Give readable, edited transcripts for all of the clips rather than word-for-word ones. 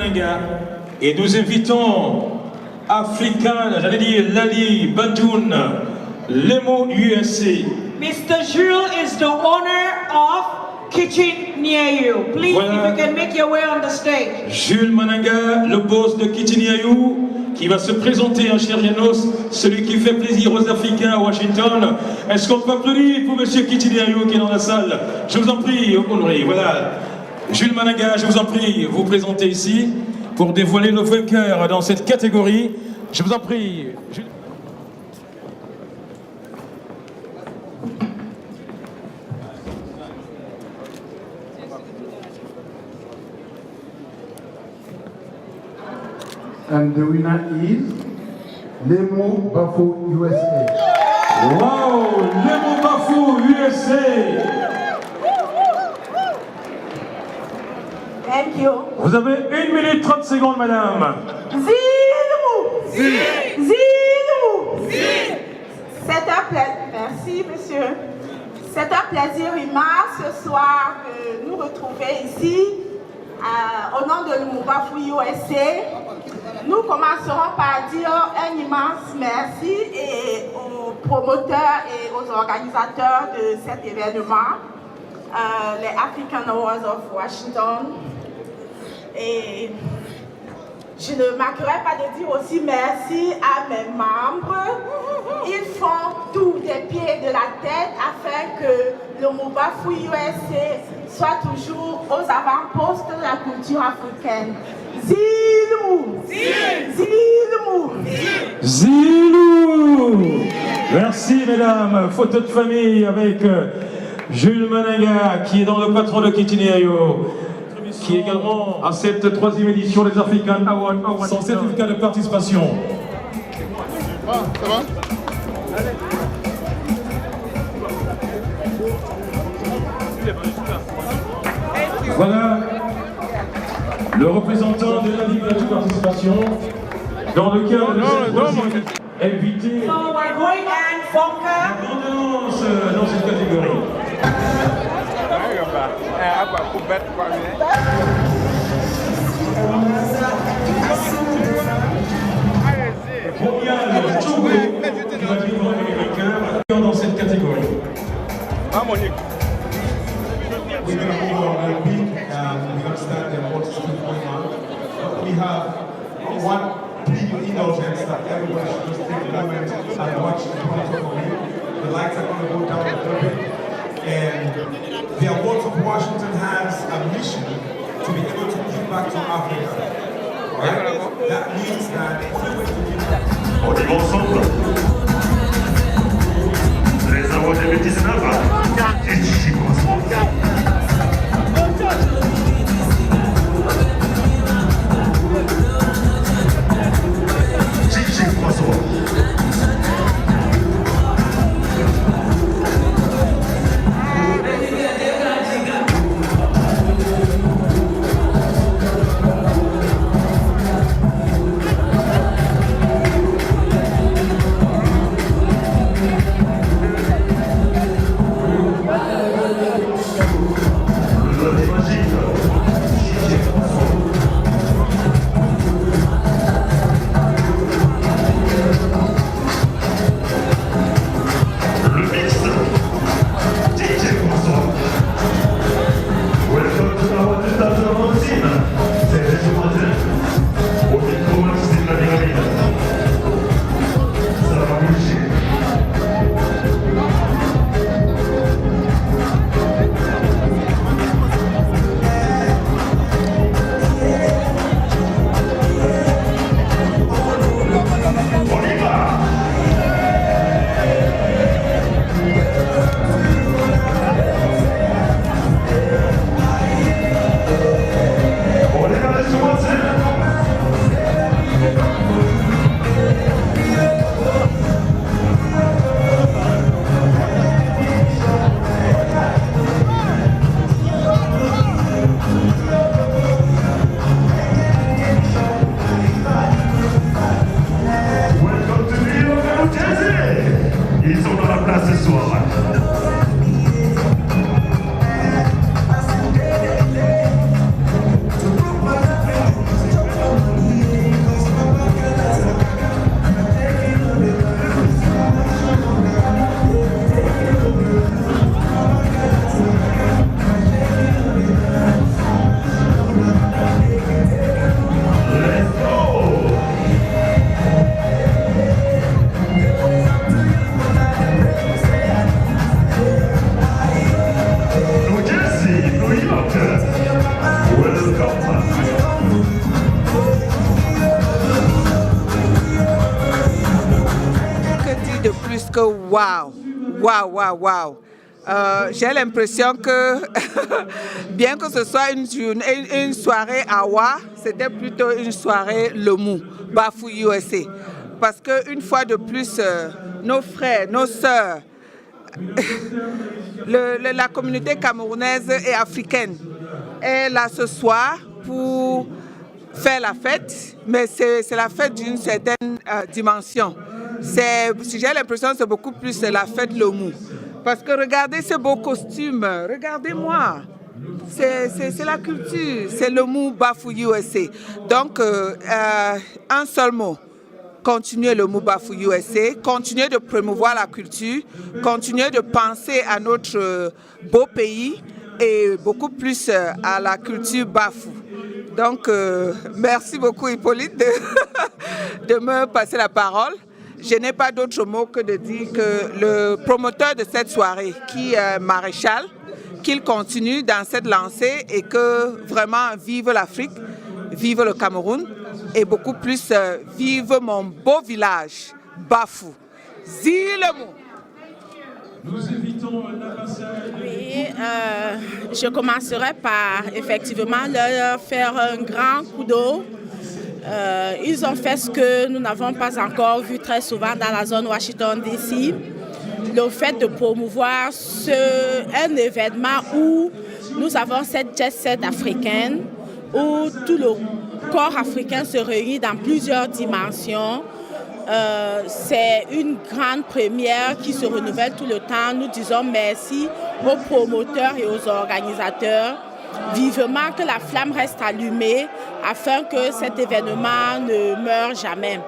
Mananga. Et nous invitons Africain, j'allais dire Lali Bantoun, Lemo USA. Mr. Jules is the owner of Kitchen Near You. Please, Voilà. if you can make your way on the stage. Jules Mananga, le boss de Kitiniayou, qui va se présenter, cher Janos, celui qui fait plaisir aux Africains à Washington. Est-ce qu'on peut applaudir pour monsieur Kitiniayou qui est dans la salle? Je vous en prie, honoré. Voilà. Jules Mananga, je vous en prie, vous présentez ici pour dévoiler nos vainqueurs dans cette catégorie. Je vous en prie. Jules. And the winner is Lemo Bafo USA. Wow, Lemo Bafo USA. Thank you. Vous avez 1 minute 30 secondes, madame. Zilou. Zilou. C'est un plaisir. Merci, monsieur. C'est un plaisir immense ce soir de nous retrouver ici au nom de Lumumbafu USA. Nous commencerons par dire un immense merci aux promoteurs et aux organisateurs de cet événement, les African Awards of Washington. Et je ne manquerai pas de dire aussi merci à mes membres. Ils font tout des pieds et de la tête afin que le Lumumbafu USA soit toujours aux avant-postes de la culture africaine. Zilou! Zilou! Zilou! Merci mesdames. Photo de famille avec Jules Mananga qui est dans le patron de Kitiniayo, qui est également à cette 3e édition des African Awards sans certificat de participation. Ah, ça va? Voilà le représentant de la Ligue de participation dans le cadre de cette troisième invité So we're going and Fonka. dans cette catégorie. Royal Togo qui va vivre américain dans cette catégorie. We're going to move on real quick. We're going to start the whole stuff going on. But we have one big indulgence that everybody should just take a moment and watch the performance. The lights are going to go down a little bit. And the Awards of Washington has a mission to be able to give back to Africa. Right? That means that if we were to give back. On y va ensemble. Les Awards 2019. Ici, que waouh. J'ai l'impression que, bien que ce soit une soirée Awa, c'était plutôt une soirée Lomou, Bafou USA. Parce qu'une fois de plus, nos frères, nos sœurs, la communauté camerounaise et africaine est là ce soir pour faire la fête, mais c'est la fête d'une certaine dimension. J'ai l'impression que c'est beaucoup plus la fête Lomou. Parce que regardez ces beaux costumes, regardez-moi. C'est la culture, c'est le mot Bafou USA. Donc, un seul mot. Continuez le mot Bafou USA, continuez de promouvoir la culture, continuez de penser à notre beau pays et beaucoup plus à la culture Bafou. Donc, merci beaucoup Hippolyte de me passer la parole. Je n'ai pas d'autre mot que de dire que le promoteur de cette soirée, qui est Maréchal, qu'il continue dans cette lancée et que vraiment vive l'Afrique, vive le Cameroun et beaucoup plus vive mon beau village, Bafou. Zilemo. Nous invitons l'ambassade. Oui, je commencerai par effectivement leur faire un grand coup d'eau. Ils ont fait ce que nous n'avons pas encore vu très souvent dans la zone Washington DC. Le fait de promouvoir un événement où nous avons cette jet set africaine, où tout le corps africain se réunit dans plusieurs dimensions. C'est une grande première qui se renouvelle tout le temps. Nous disons merci aux promoteurs et aux organisateurs. Vivement que la flamme reste allumée afin que cet événement ne meure jamais.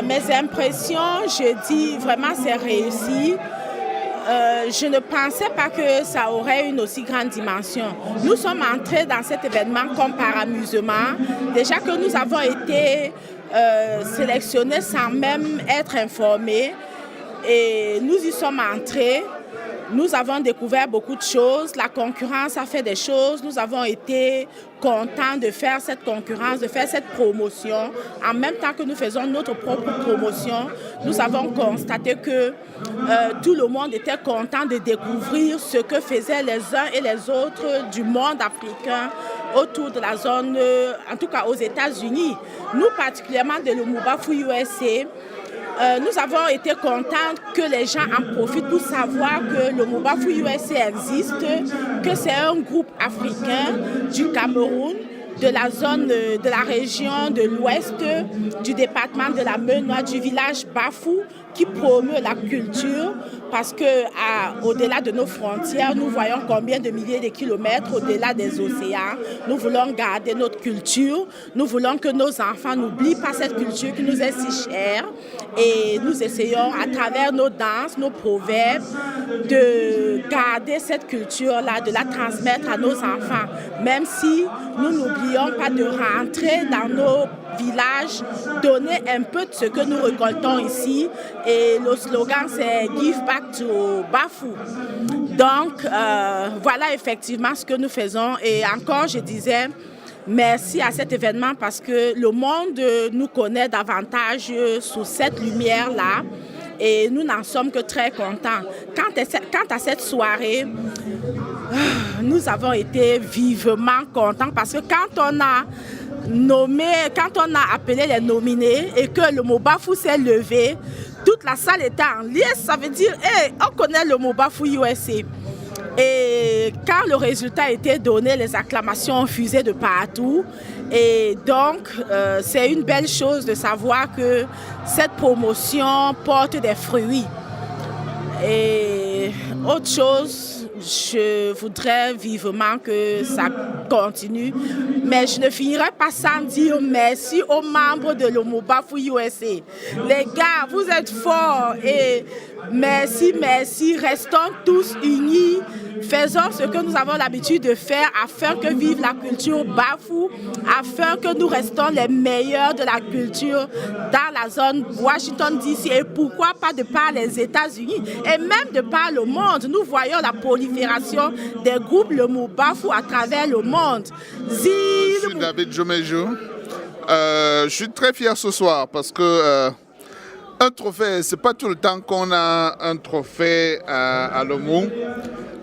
Mes impressions, je dis vraiment c'est réussi. Je ne pensais pas que ça aurait une aussi grande dimension. Nous sommes entrés dans cet événement comme par amusement. Déjà que nous avons été sélectionnés sans même être informés et nous y sommes entrés. Nous avons découvert beaucoup de choses, la concurrence a fait des choses, nous avons été contents de faire cette concurrence, de faire cette promotion. En même temps que nous faisons notre propre promotion, nous avons constaté que tout le monde était content de découvrir ce que faisaient les uns et les autres du monde africain autour de la zone, en tout cas aux États-Unis. Nous, particulièrement de le Bafou USA, nous avons été contents que les gens en profitent pour savoir que le Bafou USA existe, que c'est un groupe africain du Cameroun, de la zone de la région de l'ouest, du département de la Menoie, du village Bafou, qui promeut la culture parce qu'au-delà de nos frontières, nous voyons combien de milliers de kilomètres au-delà des océans. Nous voulons garder notre culture, nous voulons que nos enfants n'oublient pas cette culture qui nous est si chère et nous essayons à travers nos danses, nos proverbes, de garder cette culture-là, de la transmettre à nos enfants, même si nous n'oublions pas de rentrer dans nos villages, donner un peu de ce que nous récoltons ici. Et le slogan, c'est « Give back to Bafou ». Donc, voilà effectivement ce que nous faisons. Et encore, je disais merci à cet événement parce que le monde nous connaît davantage sous cette lumière-là. Et nous n'en sommes que très contents. Quant à cette soirée, nous avons été vivement contents parce que quand on a appelé les nominés et que le mot Bafou s'est levé, toute la salle était en liesse. Ça veut dire, hey, on connaît le mot Bafou USA. Et quand le résultat a été donné, les acclamations ont fusé de partout. Et donc, c'est une belle chose de savoir que cette promotion porte des fruits. Et autre chose, je voudrais vivement que ça continue, mais je ne finirai pas sans dire merci aux membres de l'Homo Bafou USA. Les gars, vous êtes forts et merci, merci. Restons tous unis. Faisons ce que nous avons l'habitude de faire afin que vive la culture Bafou, afin que nous restons les meilleurs de la culture dans la zone Washington DC et pourquoi pas de par les États-Unis et même de par le monde. Nous voyons la prolifération des groupes le mot Bafou à travers le monde. Je suis David Jomejo. Je suis très fier ce soir parce que Un trophée, c'est pas tout le temps qu'on a un trophée à l'OMO.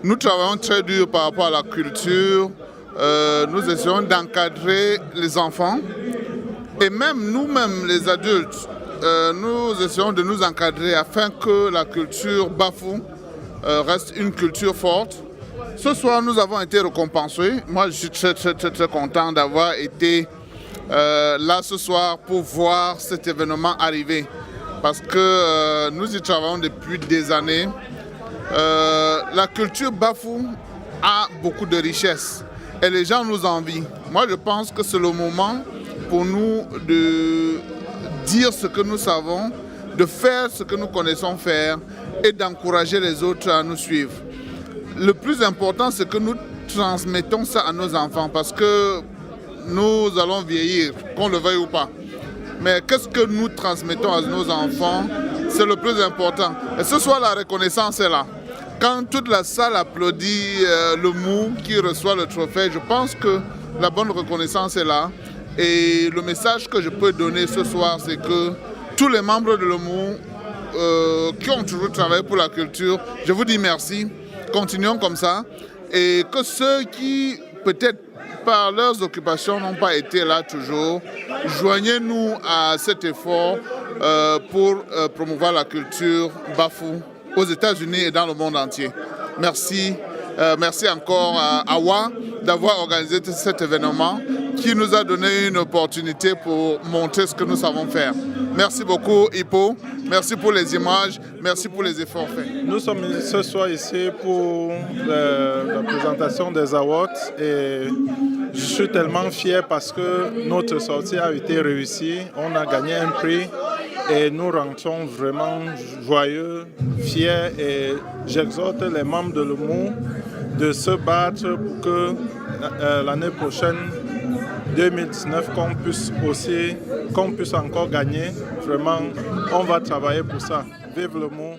Nous travaillons très dur par rapport à la culture. Nous essayons d'encadrer les enfants et même nous-mêmes, les adultes, nous essayons de nous encadrer afin que la culture Bafou reste une culture forte. Ce soir, nous avons été récompensés. Moi, je suis très content d'avoir été là ce soir pour voir cet événement arriver. Parce que nous y travaillons depuis des années. La culture Bafou a beaucoup de richesses et les gens nous envient. Moi, je pense que c'est le moment pour nous de dire ce que nous savons, de faire ce que nous connaissons faire et d'encourager les autres à nous suivre. Le plus important, c'est que nous transmettons ça à nos enfants parce que nous allons vieillir, qu'on le veuille ou pas. Mais qu'est-ce que nous transmettons à nos enfants, c'est le plus important. Et ce soir, la reconnaissance est là. Quand toute la salle applaudit le MOU qui reçoit le trophée, je pense que la bonne reconnaissance est là. Et le message que je peux donner ce soir, c'est que tous les membres de l'OMO qui ont toujours travaillé pour la culture, je vous dis merci. Continuons comme ça. Et que ceux qui, peut-être par leurs occupations, n'ont pas été là toujours, joignez-nous à cet effort pour promouvoir la culture Bafou aux États-Unis et dans le monde entier. Merci. Merci encore à Awa d'avoir organisé cet événement qui nous a donné une opportunité pour montrer ce que nous savons faire. Merci beaucoup, Hippo. Merci pour les images. Merci pour les efforts faits. Nous sommes ce soir ici pour la présentation des awards et je suis tellement fier parce que notre sortie a été réussie. On a gagné un prix et nous rentrons vraiment joyeux, fiers et j'exhorte les membres de l'OMO de se battre pour que l'année prochaine, 2019, qu'on puisse encore gagner. Vraiment, on va travailler pour ça. Vive le mot.